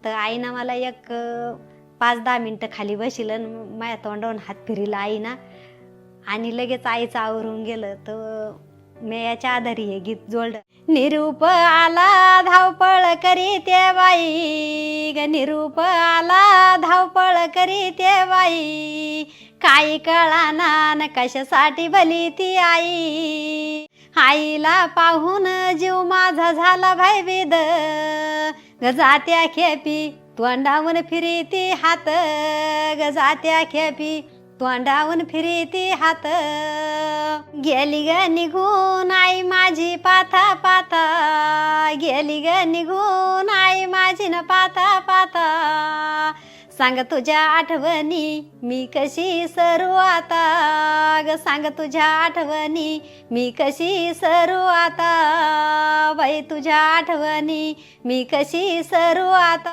तर आईनं मला एक 5-10 मिनटं खाली बसिलं, माझ्या तोंडावरून हात फिरिला आईना आणि लगेच आईचं आवरून गेलं. तर मी याच्या आधारे हे गीत जोडलं. निरूप आला धावपळ करी ते बाई ग, निरूप आला धावपळ करी ते बाई, काही कळाना न कशासाठी भली ती आई. आईला पाहून जीव माझा झाला भयभीत ग, जात्या खेपी तोंडावून फिरीती हात ग, जात्या खेपी तोंडावून फिरीती हात. गेली ग निघून आई माझी पाथा पाथा, गेली ग निघून आई माझी न पाथा पाथा, सांग तुझ्या आठवणी मी कशी सरू आता ग, सांग तुझ्या आठवणी मी कशी सरू आता, बाई तुझ्या आठवणी मी कशी सरू आता.